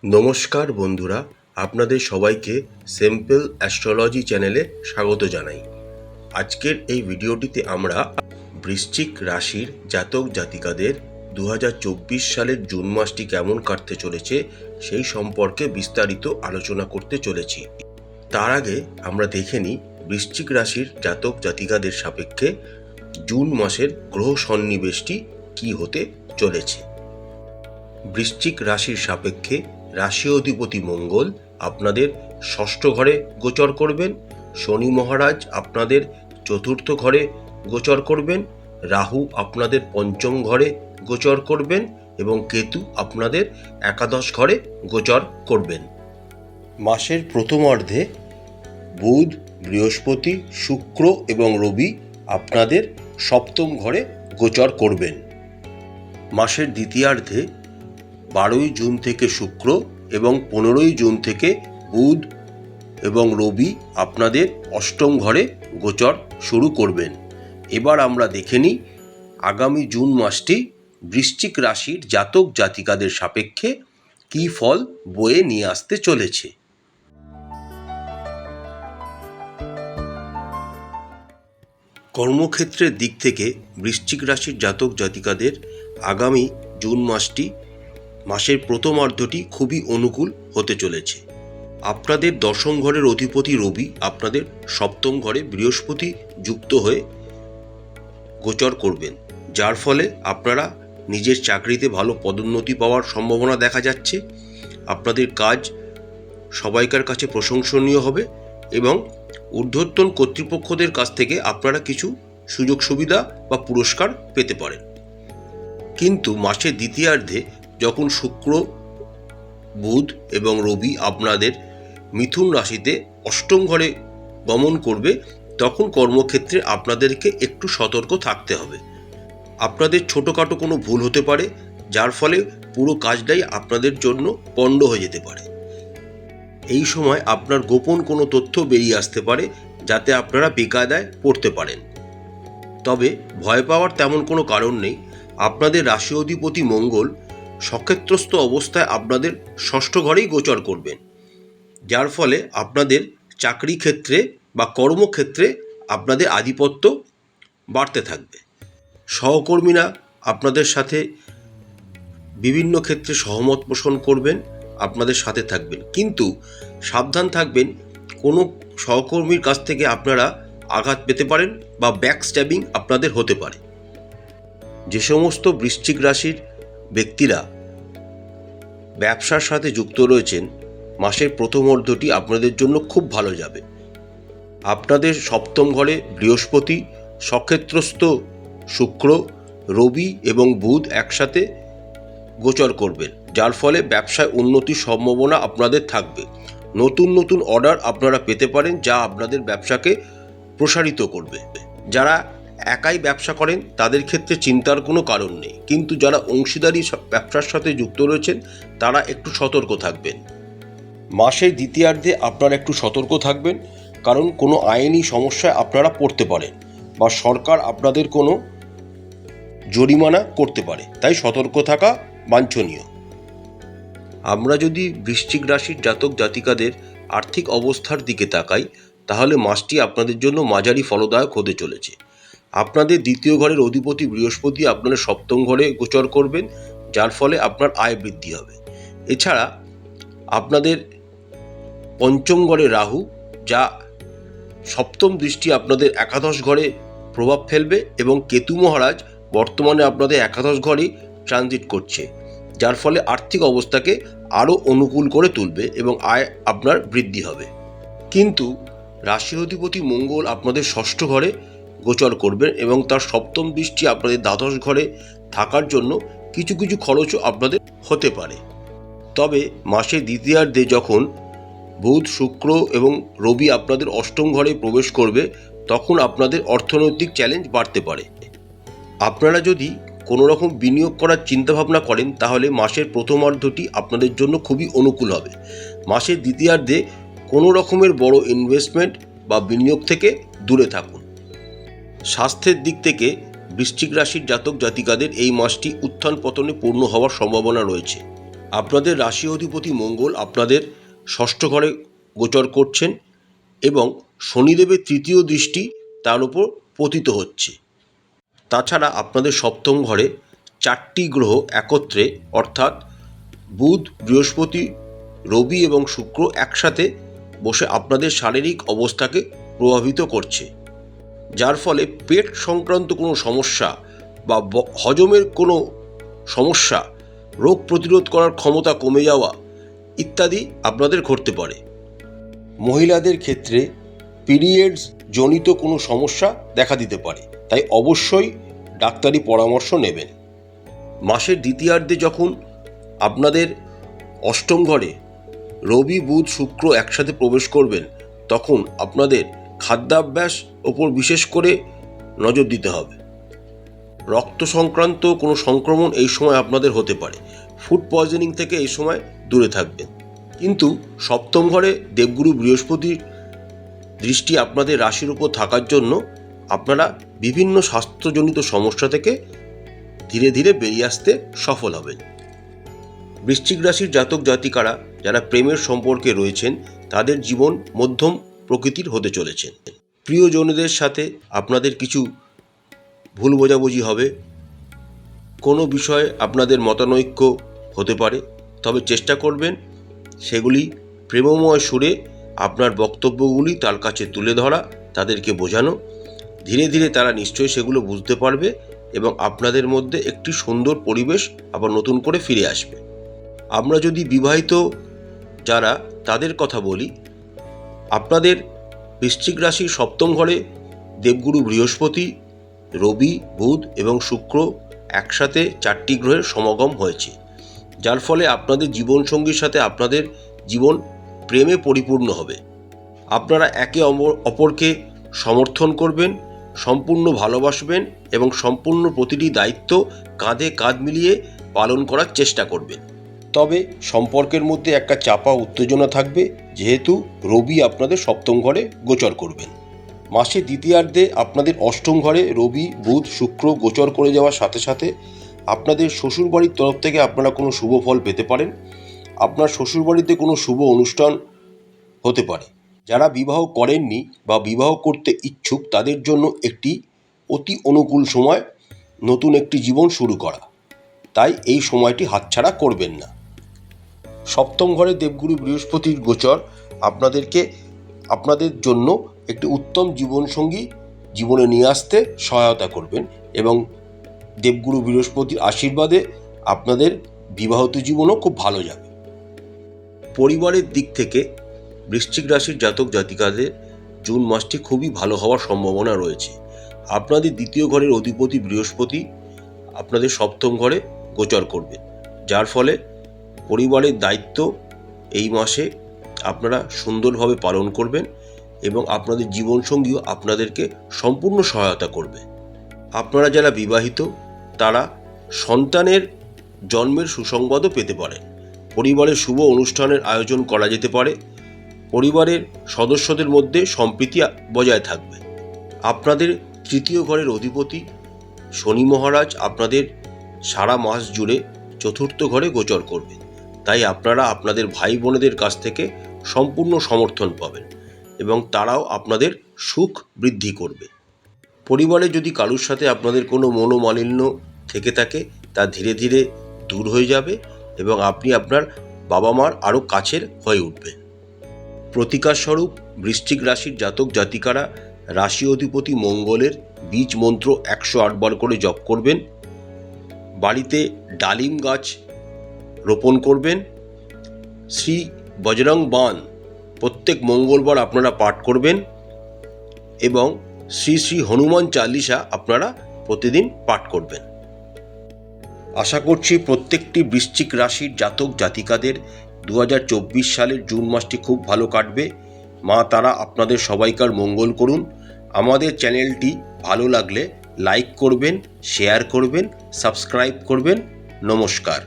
নমস্কার বন্ধুরা, আপনাদের সবাইকে সিম্পল অ্যাস্ট্রোলজি চ্যানেলে স্বাগত জানাই। আজকের এই ভিডিওটিতে আমরা বৃশ্চিক রাশির জাতক জাতিকাদের 2024 সালের জুন মাসটি কেমন কাটতে চলেছে সেই সম্পর্কে বিস্তারিত আলোচনা করতে চলেছি। তার আগে আমরা দেখে নিই বৃশ্চিক রাশির জাতক জাতিকাদের সাপেক্ষে জুন মাসের গ্রহ সন্নিবেশটি কী হতে চলেছে। বৃশ্চিক রাশির সাপেক্ষে রাশি অধিপতি মঙ্গল আপনাদের ষষ্ঠ ঘরে গোচর করবেন, শনি মহারাজ আপনাদের চতুর্থ ঘরে গোচর করবেন, রাহু আপনাদের পঞ্চম ঘরে গোচর করবেন এবং কেতু আপনাদের একাদশ ঘরে গোচর করবেন। মাসের প্রথমার্ধে বুধ, বৃহস্পতি, শুক্র এবং রবি আপনাদের সপ্তম ঘরে গোচর করবেন। মাসের দ্বিতীয়ার্ধে 12ই জুন থেকে শুক্র এবং 15ই জুন থেকে বুধ এবং রবি আপনাদের অষ্টম ঘরে গোচর শুরু করবেন। এবার আমরা দেখে নিই আগামী জুন মাসটি বৃশ্চিক রাশির জাতক জাতিকাদের সাপেক্ষে কী ফল বয়ে নিয়ে আসতে চলেছে। কর্মক্ষেত্রের দিক থেকে বৃশ্চিক রাশির জাতক জাতিকাদের আগামী জুন মাসের প্রথমার্ধটি খুবই অনুকূল হতে চলেছে। আপনাদের দশম ঘরের অধিপতি রবি আপনাদের সপ্তম ঘরে বৃহস্পতি যুক্ত হয়ে গোচর করবেন, যার ফলে আপনারা নিজের চাকরিতে ভালো পদোন্নতি পাওয়ার সম্ভাবনা দেখা যাচ্ছে। আপনাদের কাজ সবাইকার কাছে প্রশংসনীয় হবে এবং ঊর্ধ্বতন কর্তৃপক্ষদের কাছ থেকে আপনারা কিছু সুযোগ সুবিধা বা পুরস্কার পেতে পারেন। কিন্তু মাসের দ্বিতীয়ার্ধে যখন শুক্র, বুধ এবং রবি আপনাদের মিথুন রাশিতে অষ্টম ঘরে গমন করবে, তখন কর্মক্ষেত্রে আপনাদেরকে একটু সতর্ক থাকতে হবে। আপনাদের ছোটোখাটো কোনো ভুল হতে পারে, যার ফলে পুরো কাজটাই আপনাদের জন্য পণ্ড হয়ে যেতে পারে। এই সময় আপনার গোপন কোনো তথ্য বেরিয়ে আসতে পারে, যাতে আপনারা বেকায়দায় পড়তে পারেন। তবে ভয় পাওয়ার তেমন কোনো কারণ নেই। আপনাদের রাশি অধিপতি মঙ্গল সক্ষেত্রস্থ অবস্থায় আপনাদের ষষ্ঠ ঘরেই গোচর করবেন, যার ফলে আপনাদের চাকরি ক্ষেত্রে বা কর্মক্ষেত্রে আপনাদের আধিপত্য বাড়তে থাকবে। সহকর্মীরা আপনাদের সাথে বিভিন্ন ক্ষেত্রে সহমত পোষণ করবেন, আপনাদের সাথে থাকবেন, কিন্তু সাবধান থাকবেন, কোনো সহকর্মীর কাছ থেকে আপনারা আঘাত পেতে পারেন বা ব্যাকস্ট্যাবিং আপনাদের হতে পারে। যে সমস্ত বৃশ্চিক রাশির ব্যক্তিরা ব্যবসার সাথে যুক্ত রয়েছেন, মাসের প্রথমার্ধটি আপনাদের জন্য খুব ভালো যাবে। আপনাদের সপ্তম ঘরে বৃহস্পতি, সক্ষেত্রস্থ শুক্র, রবি এবং বুধ একসাথে গোচর করবেন, যার ফলে ব্যবসায় উন্নতির সম্ভাবনা আপনাদের থাকবে। নতুন নতুন অর্ডার আপনারা পেতে পারেন, যা আপনাদের ব্যবসাকে প্রসারিত করবে। যারা একাই ব্যবসা করেন তাদের ক্ষেত্রে চিন্তার কোনো কারণ নেই, কিন্তু যারা অংশীদারি ব্যবসার সাথে যুক্ত রয়েছেন তারা একটু সতর্ক থাকবেন। মাসের দ্বিতীয়ার্ধে আপনারা একটু সতর্ক থাকবেন, কারণ কোনো আইনি সমস্যায় আপনারা পড়তে পারেন বা সরকার আপনাদের কোনো জরিমানা করতে পারে, তাই সতর্ক থাকা বাঞ্ছনীয়। আমরা যদি বৃশ্চিক রাশির জাতক জাতিকাদের আর্থিক অবস্থার দিকে তাকাই, তাহলে মাসটি আপনাদের জন্য মাঝারি ফলদায়ক হতে চলেছে। আপনাদের দ্বিতীয় ঘরের অধিপতি বৃহস্পতি আপনাদের সপ্তম ঘরে গোচর করবেন, যার ফলে আপনার আয় বৃদ্ধি হবে। এছাড়া আপনাদের পঞ্চম ঘরে রাহু, যা সপ্তম দৃষ্টি আপনাদের একাদশ ঘরে প্রভাব ফেলবে, এবং কেতু মহারাজ বর্তমানে আপনাদের একাদশ ঘরেই ট্রানজিট করছে, যার ফলে আর্থিক অবস্থাকে আরও অনুকূল করে তুলবে এবং আয় আপনার বৃদ্ধি হবে। কিন্তু রাশি অধিপতি মঙ্গল আপনাদের ষষ্ঠ ঘরে গোচর করবেন এবং তার সপ্তম দৃষ্টি আপনাদের দ্বাদশ ঘরে থাকার জন্য কিছু কিছু খরচও আপনাদের হতে পারে। তবে মাসের দ্বিতীয়ার্ধে যখন বুধ, শুক্র এবং রবি আপনাদের অষ্টম ঘরে প্রবেশ করবে, তখন আপনাদের অর্থনৈতিক চ্যালেঞ্জ বাড়তে পারে। আপনারা যদি কোনো রকম বিনিয়োগ করার চিন্তাভাবনা করেন, তাহলে মাসের প্রথমার্ধটি আপনাদের জন্য খুবই অনুকূল হবে। মাসের দ্বিতীয়ার্ধে কোনো রকমের বড় ইনভেস্টমেন্ট বা বিনিয়োগ থেকে দূরে থাকুন। স্বাস্থ্যের দিক থেকে বৃশ্চিক রাশির জাতক জাতিকাদের এই মাসটি উত্থান পতনে পূর্ণ হওয়ার সম্ভাবনা রয়েছে। আপনাদের রাশি অধিপতি মঙ্গল আপনাদের ষষ্ঠ ঘরে গোচর করছেন এবং শনিদেবের তৃতীয় দৃষ্টি তার উপর পতিত হচ্ছে। তাছাড়া আপনাদের সপ্তম ঘরে 4টি গ্রহ একত্রে অর্থাৎ বুধ, বৃহস্পতি, রবি এবং শুক্র একসাথে বসে আপনাদের শারীরিক অবস্থাকে প্রভাবিত করছে, যার ফলে পেট সংক্রান্ত কোনো সমস্যা বা হজমের কোনো সমস্যা, রোগ প্রতিরোধ করার ক্ষমতা কমে যাওয়া ইত্যাদি আপনাদের ঘটতে পারে। মহিলাদের ক্ষেত্রে পিরিয়ডস জনিত কোনো সমস্যা দেখা দিতে পারে, তাই অবশ্যই ডাক্তারি পরামর্শ নেবেন। মাসের দ্বিতীয়ার্ধে যখন আপনাদের অষ্টম ঘরে রবি, বুধ, শুক্র একসাথে প্রবেশ করবেন, তখন আপনাদের খাদ্যাভ্যাস ওপর বিশেষ করে নজর দিতে হবে। রক্ত সংক্রান্ত কোনো সংক্রমণ এই সময় আপনাদের হতে পারে। ফুড পয়জনিং থেকে এই সময় দূরে থাকবেন। কিন্তু সপ্তম ঘরে দেবগুরু বৃহস্পতির দৃষ্টি আপনাদের রাশির উপর থাকার জন্য আপনারা বিভিন্ন স্বাস্থ্যজনিত সমস্যা থেকে ধীরে ধীরে বেরিয়ে আসতে সফল হবেন। বৃশ্চিক রাশির জাতক জাতিকারা যারা প্রেমের সম্পর্কে রয়েছেন তাদের জীবন মধ্যম প্রকৃতির হতে চলেছে। প্রিয়জনদের সাথে আপনাদের কিছু ভুল বোঝাবুঝি হবে, কোনো বিষয়ে আপনাদের মতানৈক্য হতে পারে, তবে চেষ্টা করবেন সেগুলি প্রেমময় সুরে আপনার বক্তব্যগুলি তার কাছে তুলে ধরা, তাদেরকে বোঝানো। ধীরে ধীরে তারা নিশ্চয়ই সেগুলো বুঝতে পারবে এবং আপনাদের মধ্যে একটি সুন্দর পরিবেশ আবার নতুন করে ফিরে আসবে। আমরা যদি বিবাহিত যারা তাদের কথা বলি, আপনাদের বৃশ্চিক রাশির সপ্তম ঘরে দেবগুরু বৃহস্পতি, রবি, বুধ এবং শুক্র একসাথে 4টি গ্রহের সমাগম হয়েছে, যার ফলে আপনাদের জীবনসঙ্গীর সাথে আপনাদের জীবন প্রেমে পরিপূর্ণ হবে। আপনারা একে অপরকে সমর্থন করবেন, সম্পূর্ণ ভালোবাসবেন এবং সম্পূর্ণ প্রতিটি দায়িত্ব কাঁধে কাঁধ মিলিয়ে পালন করার চেষ্টা করবেন। তবে সম্পর্কের মধ্যে একটা চাপা উত্তেজনা থাকবে, যেহেতু রবি আপনাদের সপ্তম ঘরে গোচর করবেন। মাসের দ্বিতীয়ার্ধে আপনাদের অষ্টম ঘরে রবি, বুধ, শুক্র গোচর করে যাওয়ার সাথে সাথে আপনাদের শ্বশুরবাড়ির তরফ থেকে আপনারা কোনো শুভ ফল পেতে পারেন। আপনার শ্বশুরবাড়িতে কোনো শুভ অনুষ্ঠান হতে পারে। যারা বিবাহ করেননি বা বিবাহ করতে ইচ্ছুক তাদের জন্য একটি অতি অনুকূল সময় নতুন একটি জীবন শুরু করা, তাই এই সময়টি হাতছাড়া করবেন না। সপ্তম ঘরে দেবগুরু বৃহস্পতির গোচর আপনাদের জন্য একটি উত্তম জীবনসঙ্গী জীবনে নিয়ে আসতে সহায়তা করবেন এবং দেবগুরু বৃহস্পতির আশীর্বাদে আপনাদের বিবাহিত জীবনও খুব ভালো যাবে। পরিবারের দিক থেকে বৃশ্চিক রাশির জাতক জাতিকাদের জুন মাসটি খুবই ভালো হওয়ার সম্ভাবনা রয়েছে। আপনাদের দ্বিতীয় ঘরের অধিপতি বৃহস্পতি আপনাদের সপ্তম ঘরে গোচর করবে, যার ফলে পরিবারের দায়িত্ব এই মাসে আপনারা সুন্দরভাবে পালন করবেন এবং আপনাদের জীবনসঙ্গীও আপনাদেরকে সম্পূর্ণ সহায়তা করবে। আপনারা যারা বিবাহিত তারা সন্তানের জন্মের সুসংবাদও পেতে পারেন। পরিবারের শুভ অনুষ্ঠানের আয়োজন করা যেতে পারে। পরিবারের সদস্যদের মধ্যে সম্প্রীতি বজায় থাকবে। আপনাদের তৃতীয় ঘরের অধিপতি শনি মহারাজ আপনাদের সারা মাস জুড়ে চতুর্থ ঘরে গোচর করবেন, তাই আপনারা আপনাদের ভাই বোনেদের কাছ থেকে সম্পূর্ণ সমর্থন পাবেন এবং তারাও আপনাদের সুখ বৃদ্ধি করবে। পরিবারে যদি কারোর সাথে আপনাদের কোনো মনোমালিন্য থেকে থাকে তা ধীরে ধীরে দূর হয়ে যাবে এবং আপনি আপনার বাবা মার আরও কাছের হয়ে উঠবেন। প্রতিকারস্বরূপ বৃশ্চিক রাশির জাতক জাতিকারা রাশি অধিপতি মঙ্গলের বীজ মন্ত্র 108 বার করে জপ করবেন। বাড়িতে ডালিম গাছ রোপণ করবেন। শ্রী বজরং বান প্রত্যেক মঙ্গলবার আপনারা পাঠ করবেন এবং শ্রী শ্রী হনুমান চালিসা আপনারা প্রতিদিন পাঠ করবেন। আশা করছি প্রত্যেকটি বৃশ্চিক রাশির জাতক জাতিকাদের 2024 সালের জুন মাসটি খুব ভালো কাটবে। মা তারা আপনাদের সবাইকার মঙ্গল করুন। আমাদের চ্যানেলটি ভালো লাগলে লাইক করবেন, শেয়ার করবেন, সাবস্ক্রাইব করবেন। নমস্কার।